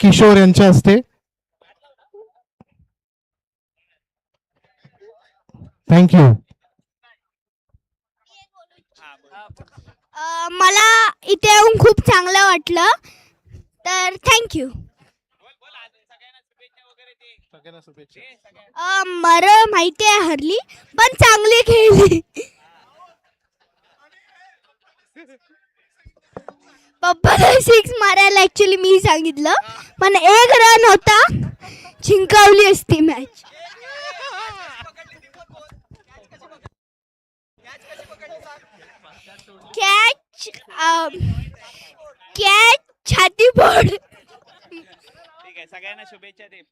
किशोर यांच्या हस्ते. थँक्यू. मला इथे येऊन खूप चांगलं वाटलं, तर थँक्यू. मला माहिती आहे हरली, पण चांगली खेळली. पप्पाला 6 मारायला ऍक्च्युली मी सांगितलं, पण 1 रन होता, जिंकवली असती मॅच. कॅच कॅच छाती फोड. ठीक आहे, सगळ्यांना शुभेच्छा दे.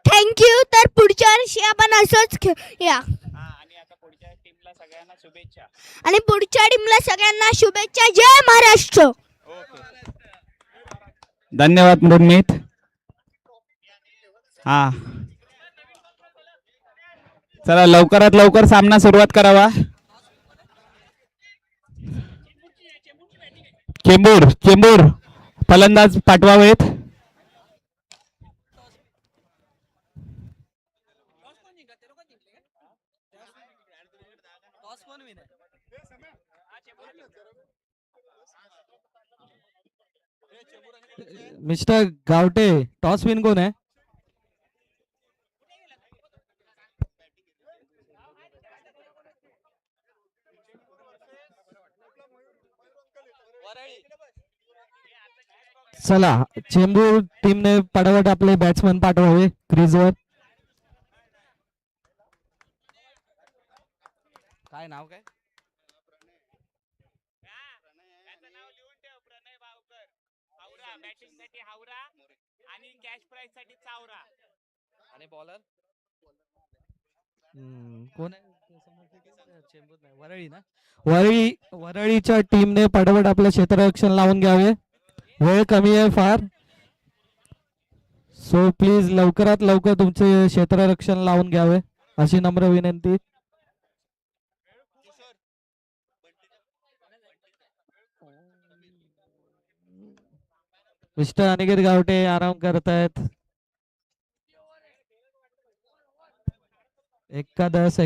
थँक्यू. तर पुढच्या वर्षी आपण असंच खेळूया. आणि आता पुढच्या टीमला सगळ्यांना शुभेच्छा. आणि पुढच्या टीमला सगळ्यांना शुभेच्छा. जय महाराष्ट्र. ओके, धन्यवाद मुरमीत. हा, चला लवकरात लवकर सामना सुरुवात करावा. चेंबूर फलंदाज पाठवावेत. मिस्टर गावटे, टॉस विन कोण आहे? चला, चेंबूर टीमने पटापट आपले बॅट्समन पाठवावे क्रीजवर. काय नाव काय? बॅटिंगसाठी हावरा आणि कॅश प्राइज साठी चावरा. आणि बॉलर कोण आहे? चेंबूर नाही, वरळी ना. वरळीच्या टीमने पटापट आपलं क्षेत्ररक्षण लावून घ्यावे. वेळ कमी आहे फार, सो प्लीज लवकरात लवकर तुमचे क्षेत्ररक्षण लावून घ्यावे अशी नम्र विनंती. मिस्टर अनिकेत गावटे आराम करतायत. एकादश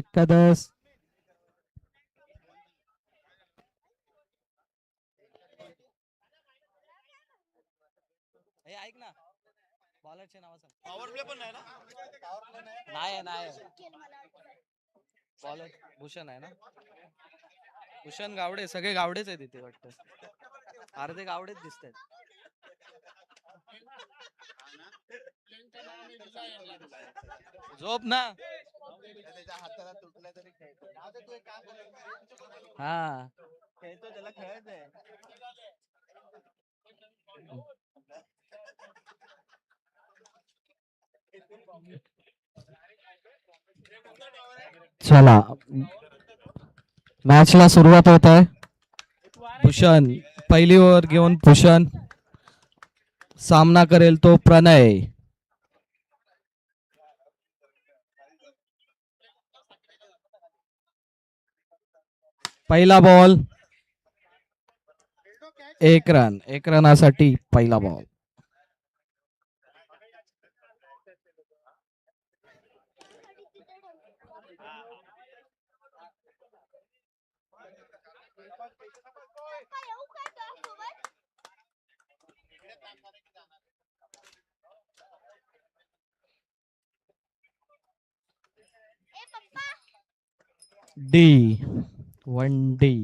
ऐक ना, बॉलरचे नाव सांग. पॉवर प्ले पण नाही ना. नाही बॉलर भूषण आहे ना. भूषण गावडे, सगळे गावडेच आहेत इथे वाटतं. अर्धे गावडेच दिसत आहेत. झोप ना. हा, त्याला खेळायचंय. चला, मॅचला सुरुवात होत आहे. भूषण पहिली ओव्हर घेऊन भूषण सामना करेल तो प्रणय. पहिला बॉल, 1 रन. 1 रनासाठी पहिला बॉल. D 1 D.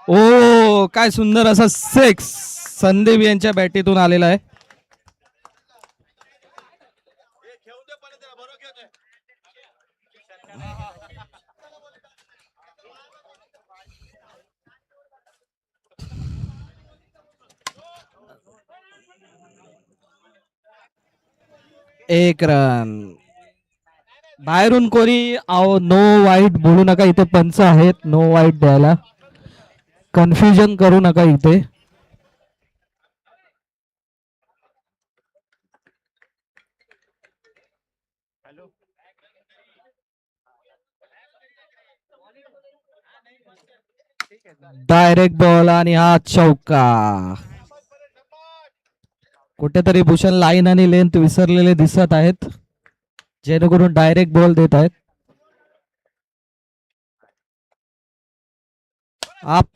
ओ, काय सुंदर असा 6 संदीप यांच्या बॅटीतून आलेला आहे. एक रन. बाहेरून कोणी नो वाईट बोलू नका, इथे पंच आहेत, नो वाईट द्यायला. कन्फ्युजन करू नका इथे. डायरेक्ट बॉल आणि हा चौका. कुठेतरी भूषण लाईन आणि लेंथ विसरलेले दिसत आहेत, जेणेकरून डायरेक्ट बॉल देत आहेत.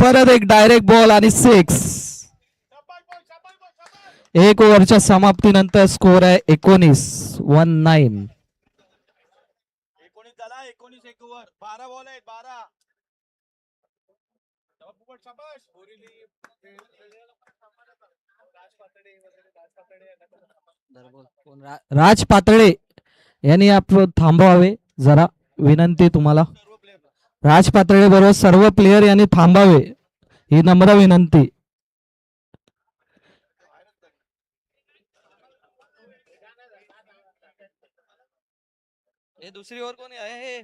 परत एक डायरेक्ट बॉल आणि 6. एक ओव्हरच्या समाप्तीनंतर स्कोर आहे 19. 19 झाला, 19 एक ओव्हर, 12 बॉल आहेत, 12. राज पातळे यांनी आपण थांबवावे जरा, विनंती तुम्हाला. राज पातळे बरोबर सर्व प्लेयर यांनी थांबावे, ही नम्र विनंती. दुसरी ओव्हर कोणी आहे?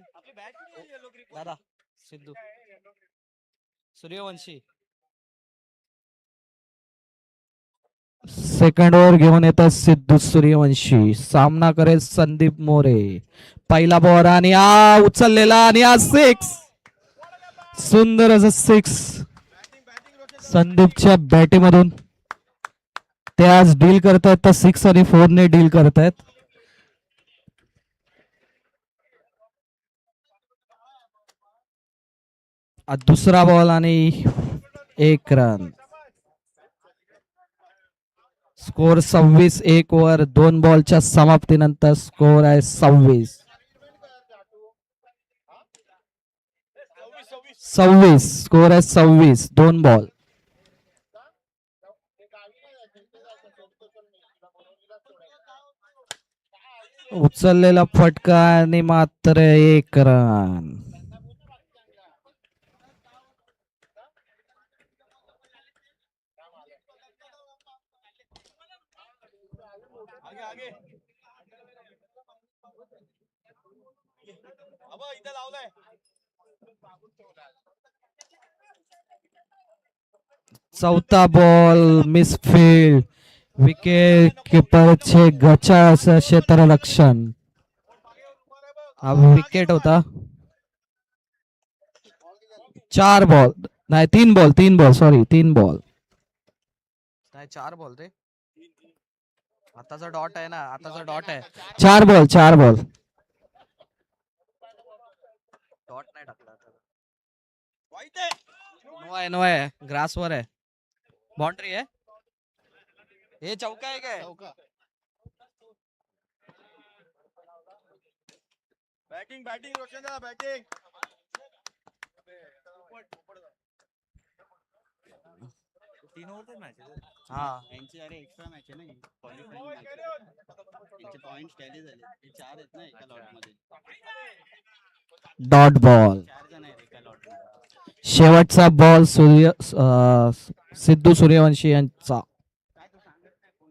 दादा सिद्धू सूर्यवंशी सेकंड ओव्हर घेऊन येतात सिद्धू सूर्यवंशी. सामना करेल संदीप मोरे. पहिला बॉल आणि उचललेला आणि 6. सुंदर असं 6 संदीपच्या बॅटीमधून. ते आज डील करतायत तर 6 आणि 4 ने डील करतायत. दुसरा बॉल आणि 1 रन. स्कोर 26. एक ओव्हर 2 बॉलच्या समाप्तीनंतर स्कोर आहे 26. 26 स्कोर आहे 26. 2 बॉल. उचललेला फटका आणि मात्र 1 रन. इथं लावलाय. चौथा बॉल मिसफील्ड. विकेट किपरचे गचा असं क्षेत्ररक्षण. हा विकेट होता. 4 बॉल नाही 3 बॉल 3 बॉल सॉरी 3 बॉल नाही 4 बॉल रे. आताचा डॉट आहे ना, आताचा डॉट आहे. 4 बॉल 4 बॉल. डॉट नाही टाकला. नो आहे ग्रासवर आहे. बाउंड्री आहे. हे चौका आहे काय? बॅटिंग रोशन दादा बॅटिंग. तीन ओव्हर मॅच आहे. हा यांची अरे एक्स्ट्रा मॅच आहे ना, क्वालिफाईंग यांचे पॉइंट्स टॅली झाले. हे 4 आहेत ना एका लॉट मध्ये. Dot ball. 4 जण आहेत एका लॉट मध्ये. शेवटचा बॉल सिद्धू सूर्यवंशी यांचा.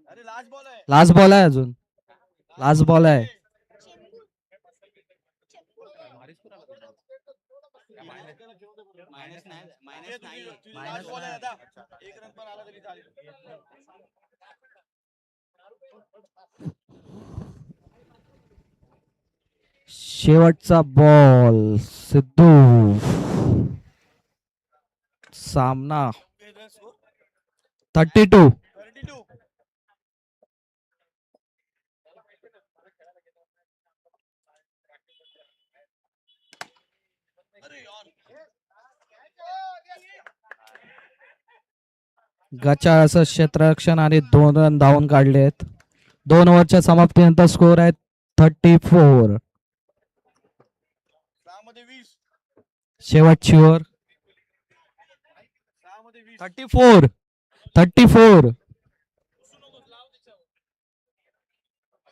अरे लास्ट बॉल आहे. लास्ट बॉल आहे अजून. लास्ट बॉल आहे. मायनस बॉल आहे दादा. 1 रन पण आला तरी चालेल. शेवटचा बॉल सिद्धू. सामना 32. गचा असं क्षेत्ररक्षण आणि 2 रन धावून काढले आहेत. 2 ओव्हरच्या समाप्तीनंतर स्कोर आहे 34. शेवटची ओव्हर 34.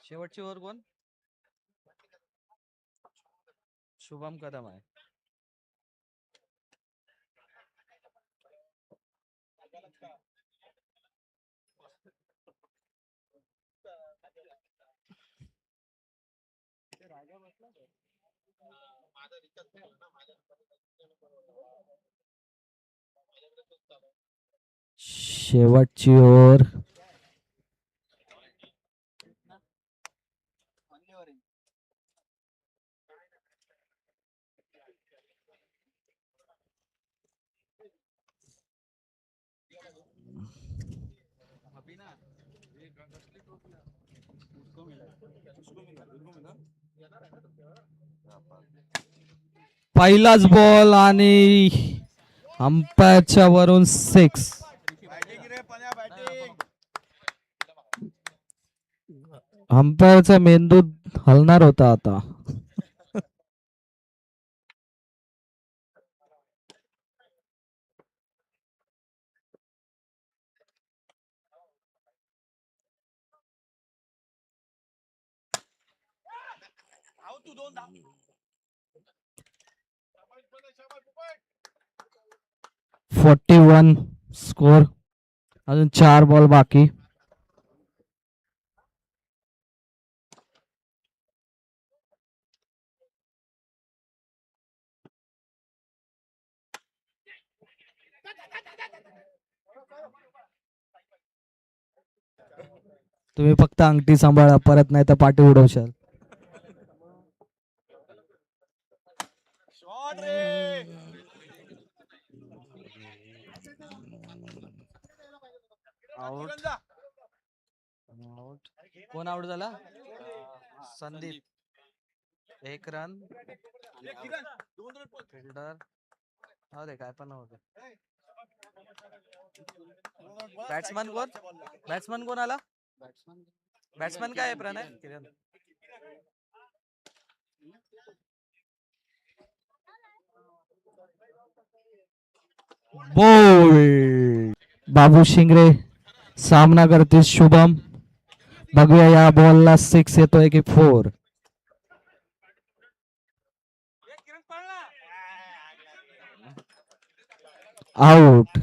शेवटची ओव्हर कोण? शुभम कदम आहे. शेवटची ओव्हर. पहिलाच बॉल आणि अंपायरच्या वरून 6. अंपायरचा मेंदू हलणार होता आता. .41 स्कोर. अजून 4 बॉल बाकी. तुम्ही फक्त अंगठी सांभाळा, परत नाही तर पाठी उडवशाल. आउट. कोण आउट झाला? संदीप. 1 रन. फिल्डर दे काय पण नव्हतं. बॅट्समन कोण? बॅट्समन कोण आला? बॅट्समन काय आहे प्रणय? किरण. बॉल. बाबू शिंगरे सामना करते शुभम. बघूया या बॉलला 6 येतोय की 4. आउट.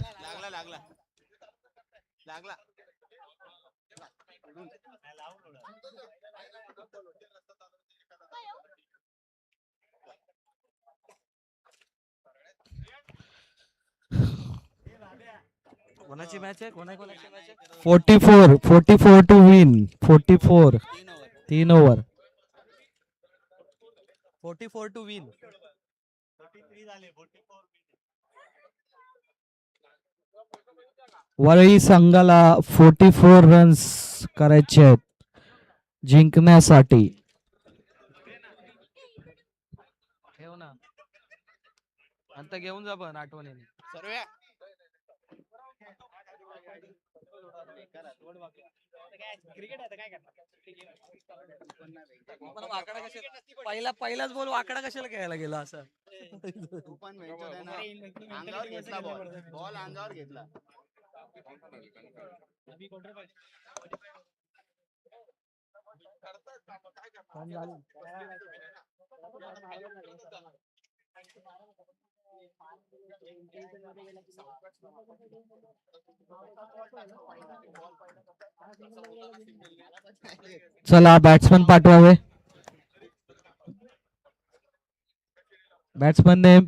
कोणाची मॅच आहे? कोणाची मॅच आहे? 44 to win. 44. 3 over. 44 to win. Worli संघाला 44 रन्स करायचे आहेत जिंकण्यासाठी. ठेव ना आता घेऊन जा पण आठवणीने. पहिलाच बॉल वाकडा कशाला घ्यायला गेला असं? तू पण अंगावर घेतला बॉल अंगावर घेतला. चला बॅट्समन पाठवावे. Batsman name.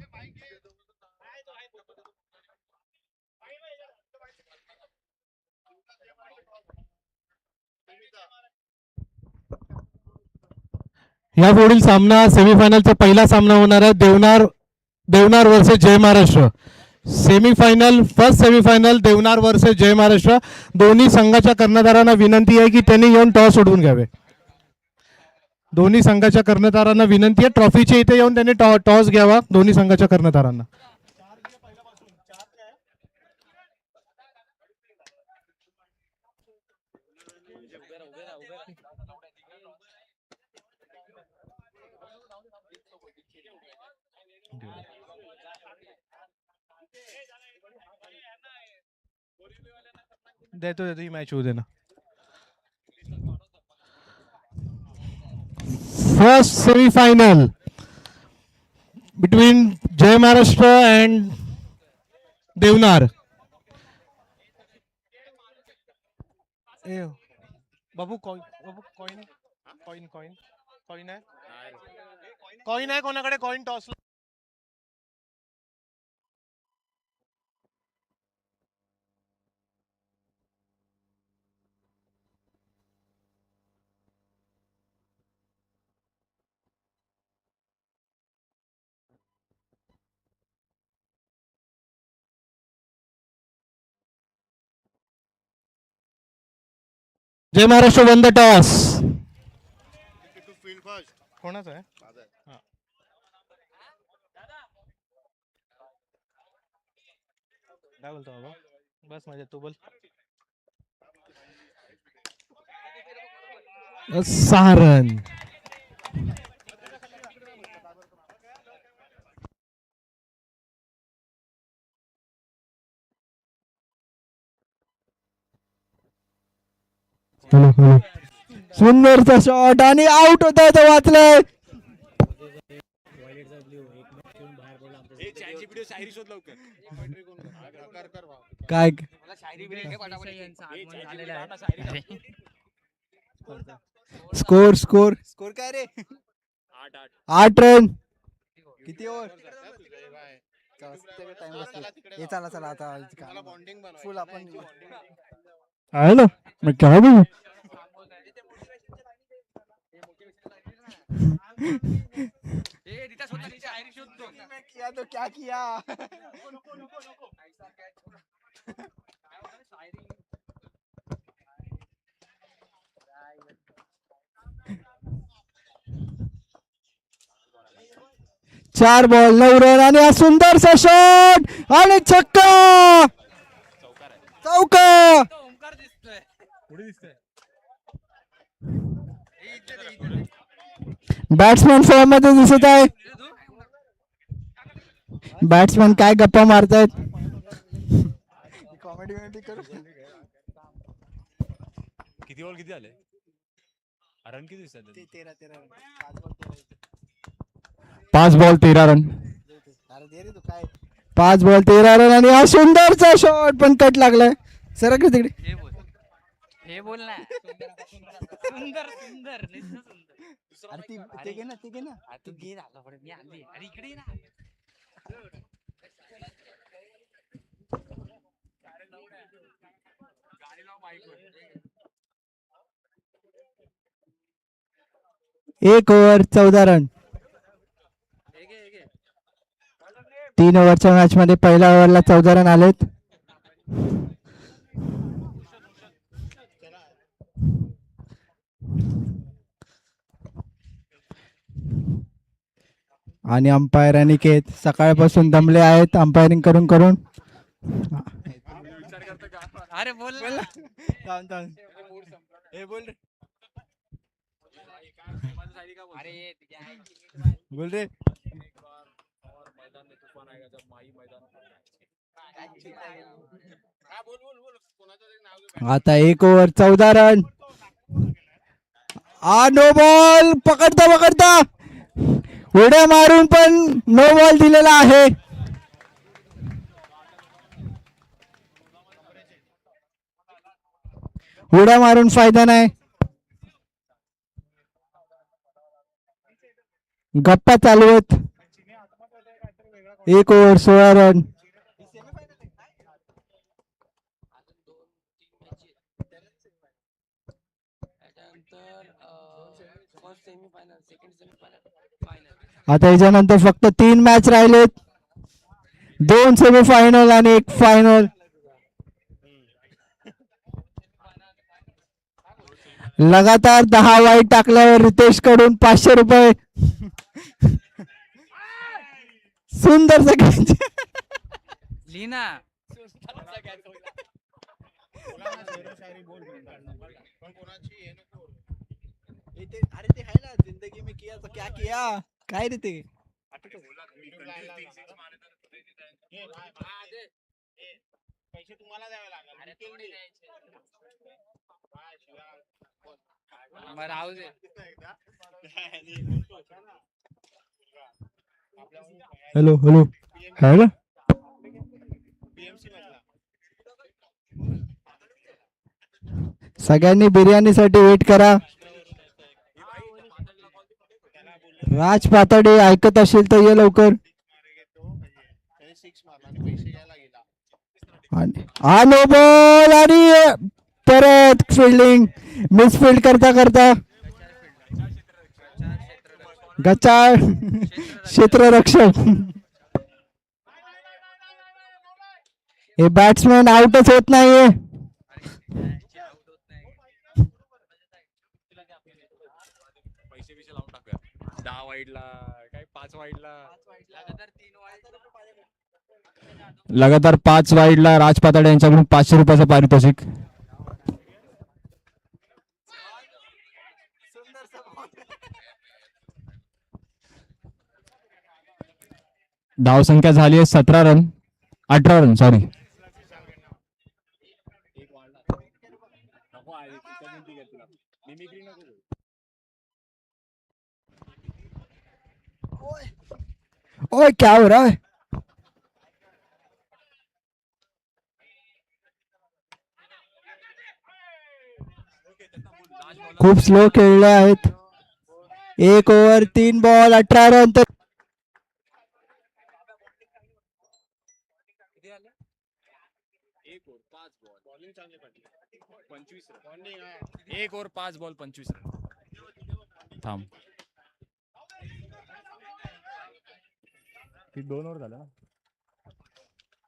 या पुढील सामना सेमीफायनलचा पहिला सामना होणार आहे. Deonar versus Jai Maharashtra. First semifinal Deonar versus Jai Maharashtra. दोन्ही संघाच्या कर्णधारांना विनंती आहे की त्यांनी येऊन टॉस उडवून घ्यावे. दोन्ही संघाच्या कर्णधारांना विनंती आहे ट्रॉफीच्या इथे येऊन त्यांनी टॉस घ्यावा दोन्ही संघाच्या कर्णधारांना. देतो ही मॅच होऊ दे ना. First semifinal between Jai Maharashtra and Deonar. बाबू कॉइन आहे कोणाकडे? Coin toss Jai Maharashtra won the toss. कोणाचं आहे? काय बोलतो बाबा? बस म्हणजे तू बोल. 6 रन. सुंदरचा शॉट आणि आउट होता तो वाचलाय. काय स्कोर स्कोर स्कोर काय रे? 8 रन. किती ओव्हर? चला चला आता फुल आपण आहे ना मैं क्या बोलूं. किया तो क्या किया. चार बॉल 9 रन आणि हा सुंदरसा शॉट आणि छक्का. चौका. बॅट्समॅन फॉर्म मध्ये दिसत आहे. बॅट्समॅन काय गप्पा मारतायत. किती बॉल किती झाले? रन किती दिसतात? 5 बॉल 13 रन. 5 बॉल 13 रन आणि हा सुंदरचा शॉट पण कट लागलाय. सरक रे तिकडे. हे बोल ना. सुंदर सुंदर सुंदर. ते घे ना ते घे ना. तू घे झालं पडे मी आणली. अरे इकडे ये ना. एक ओव्हर 14 रन. 3 ओव्हरच्या मॅच मध्ये पहिल्या ओव्हरला 14 रन आलेत. आणि अंपायर अनिकेत सकाळपासून दमले आहेत अंपायरिंग करून करून. अरे बोल ना. बोल रे. आता 1 ओव्हर 14 रन. No ball. पकडता पकडता उड्या मारून पण नो बॉल दिलेला आहे. उड्या मारून फायदा नाही. गप्पा चालवत 1 ओव्हर 16 रन. आता याच्यानंतर फक्त 3 मॅच राहिलेत. 2 सेमीफायनल आणि 1 फायनल. लगातार 10 वाईट टाकल्यावर रितेश कडून 500 रुपये. सुंदर सगळ्यांचे. लीना. अरे ते है ना जिंदगी में किया तो क्या किया. काय रे ते. पैसे तुम्हाला द्यावे लागणार. राहू दे. हॅलो हॅलो आहे ना. सगळ्यांनी बिर्याणीसाठी वेट करा. राज पातडे ऐकत असेल तर ये लवकर. नो बॉल आणि परत फिल्डिंग मिसफिल्ड करता करता गचाळ क्षेत्ररक्षक. हे बॅट्समॅन आउटच होत नाहीये. 10 वाईडला काय 5 वाईडला लगातार 5 वाईडला राज पाताडे यांच्याकडून 500 रुपयाचं पारितोषिक. धावसंख्या झाली आहे 17 रन 18 रन सॉरी. ओए क्या हो रहा है? खूप स्लो खेळले आहेत. 1 ओव्हर 3 बॉल 18 रन. तर एक ओव्हर 5 बॉल 25 रन. थांब 2 ओव्हर झाला ना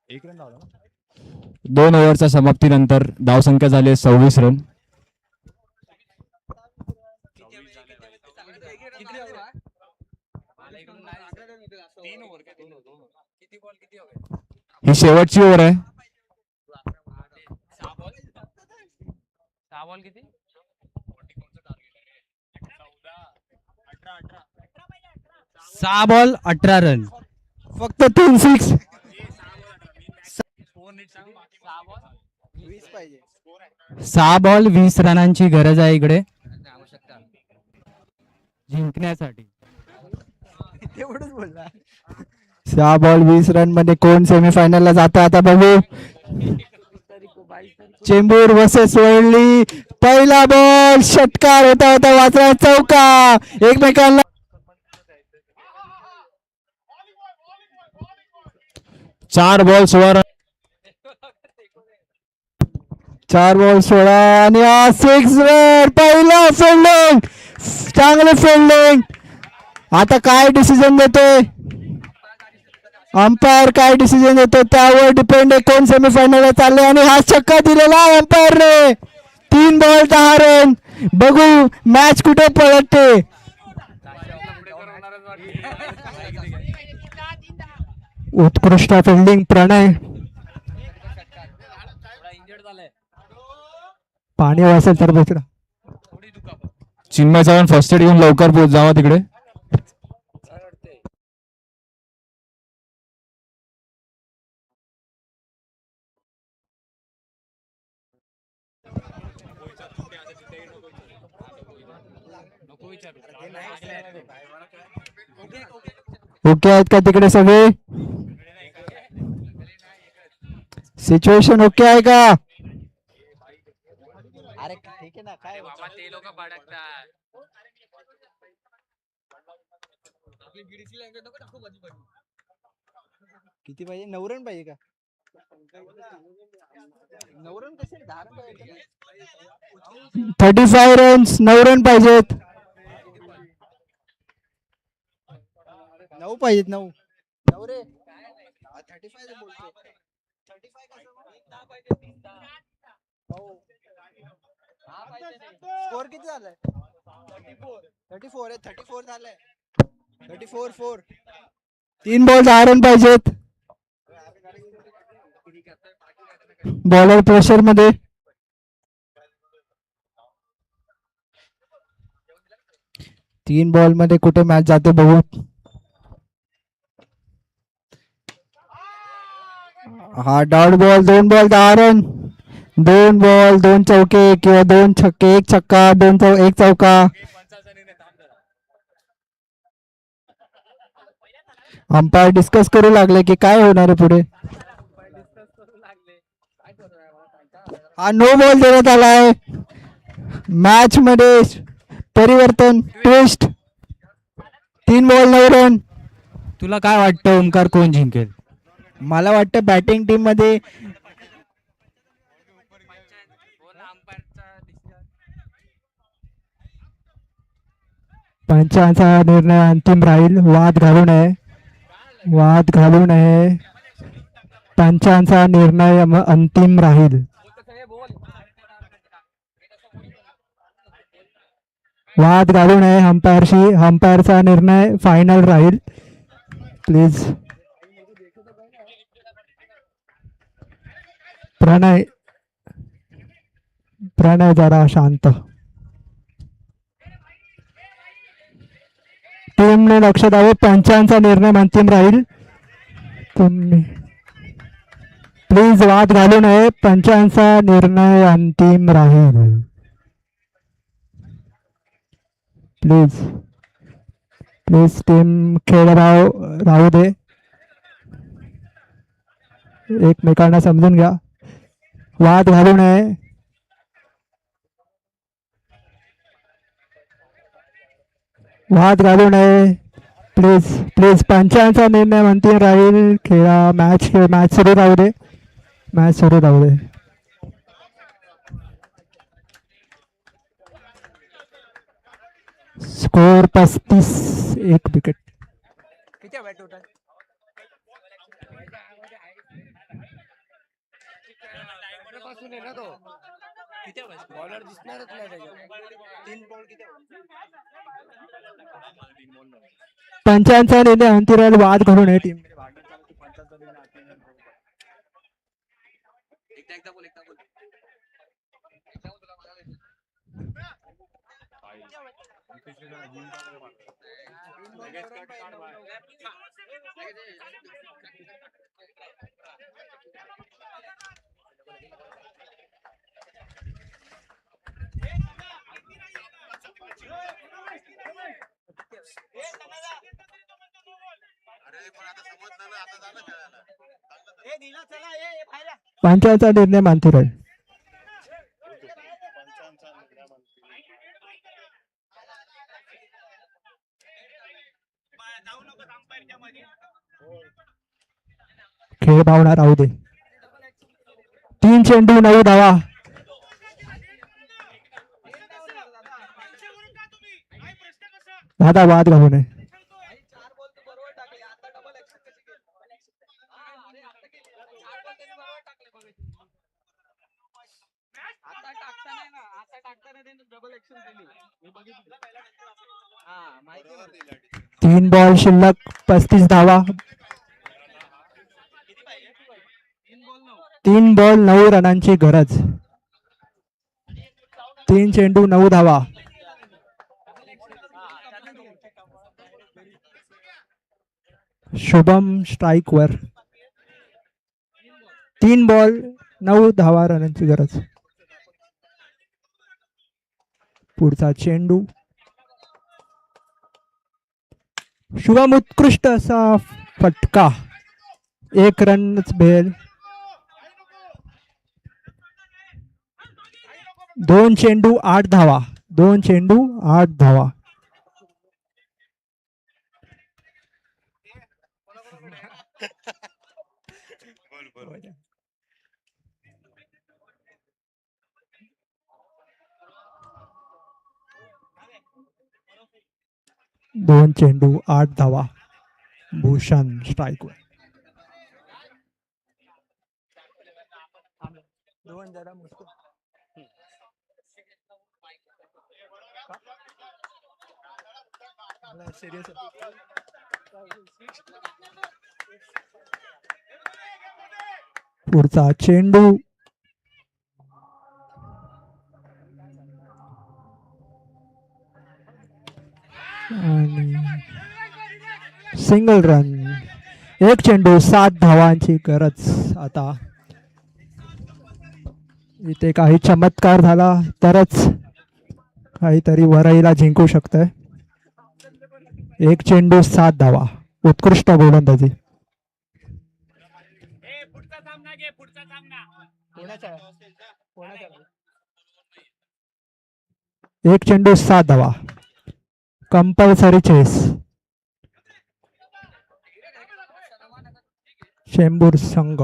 1 रन लावला ना. 2 ओव्हरच्या समाप्तीनंतर धावसंख्या झाली आहे 26 रन. ही शेवटची ओव्हर आहे. 6 बॉल 18 रन. फक्त 3 सिक्स. 6 बॉल 20 रनांची गरज आहे इकडे जिंकण्यासाठी. 6 बॉल 20 रन मध्ये कोण सेमीफायनल ला जातं आता बघू. चेंबूर वर्सेस वळली. पहिला बॉल षटकार होता होता वाचला चौका. एकमेकांना 4 बॉल 16 रन. 4 बॉल 16 आणि 6 रन. पहिला फिल्डिंग चांगले फिल्डिंग. आता काय डिसिजन देतोय अंपायर, काय डिसिजन देतो त्यावर डिपेंड आहे कोण सेमीफायनल चालले. आणि हा छक्का दिलेला अंपायरने. 3 बॉल 10 रन. बघू मॅच कुठे पळते. उत्कृष्ट फिल्डिंग प्रणय. पाणी असेल तर बसला. चिन्मय चव्हाण फर्स्ट एड घेऊन लवकर पोहोच जावा तिकडे. ओके आहेत का तिकडे सगळे? सिच्युएशन ओके आहे का? अरे ठीक आहे ना काय बाबा ते लोक भडकतात. किती पाहिजे 9 रन पाहिजे का 9 रन कसे 10 रन पाहिजे 35 रन्स 9 रन पाहिजेत. 9 पाहिजेत 9 रे 35 बोलतोय 35 स्कोर किती झालाय 34 आहे 34 झालाय 34 4 3 बॉल 10 रन पाहिजेत. बॉलर प्रेशर मध्ये. तीन बॉल मध्ये कुठे मॅच जाते बघू. हा dot ball 2 ball 10 run. 2 ball 2 चौके किंवा 2 छक्के 1 छक्का 1 चौका. अंपायर डिस्कस करू लागले की काय होणार आहे पुढे. हा नो बॉल देण्यात आलाय. मॅच मध्ये परिवर्तन ट्विस्ट. 3 ball 9 run. तुला काय वाटतं ओमकार कोण जिंकेल? मला वाटतं बॅटिंग टीम मध्ये पंचांचा निर्णय अंतिम राहील. वाद घालू नये. पंचांचा निर्णय अंतिम राहील. वाद घालू नये अंपायरशी. अंपायरचा निर्णय फायनल राहील. प्लीज प्रणय प्रणय जरा शांत. टीमने लक्ष द्यावे. पंचांचा निर्णय अंतिम राहील. तुम्ही प्लीज वाद घालू नये. पंचांचा निर्णय अंतिम राहील. प्लीज प्लीज टीम खेळभाव राहू दे. एकमेकांना समजून घ्या. वाद घालू नये. वाद घालू नये. प्लीज प्लीज पंचांचा निर्णय अंतिम राहील. खेळा. मॅच सुरू राहू दे. मॅच सुरू राहू दे. स्कोर 35. एक विकेट. किती आहे टोटल? बॉलर दिसणारच नाही त्याच्यात. 3 बॉल किती आहे? पंचांचा निर्णय अंतिम राहील. वाद घालू नये. टीम एकदा बोल. पंचांचा निर्णय अंतिम राहील. खेळ भावना राहू दे. 3 चेंडू 9 धावा. दादा वाद घालू नये. तीन बॉल शिल्लक. 35 धावा. 3 बॉल 9 रनांची गरज. 3 चेंडू 9 धावा. शुभम स्ट्राइक वर. 3 बॉल 9 धावा रनांची गरज. पुढचा चेंडू. शुभम उत्कृष्ट असा फटका. 1 रनच भेल. 2 चेंडू 8 धावा. 2 चेंडू 8 धावा. दोन चेंडू 8 धावा. भूषण स्ट्राइक वर. पुढचा चेंडू. Single run. 1 चेंडू 7 धावांची गरज. आता इथे काही चमत्कार झाला तरच काहीतरी वरईला जिंकू शकतंय. 1 चेंडू 7 धावा. उत्कृष्ट गोलंदाजी. एक चेंडू 7 धावा. Compulsory chess. चेंबूर संघ.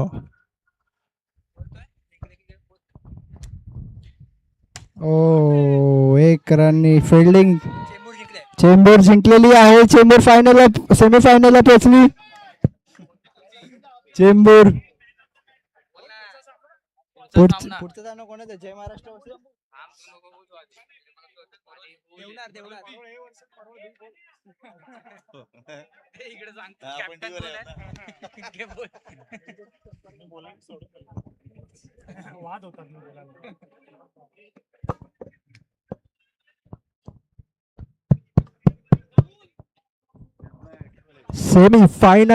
ओ 1 रननी फिल्डिंग. चेंबूर जिंकलेली आहे. चेंबूर सेमीफायनलला पोहोचली. चेंबूर. पुढचं जाणं कोणाचं? जय महाराष्ट्र. देवणार देवणार ते इकडे सांग हा, पण कॅप्टन टीवर कोण आहे आहे? घे बोल. वाद होतात ना बोलायला. Semi final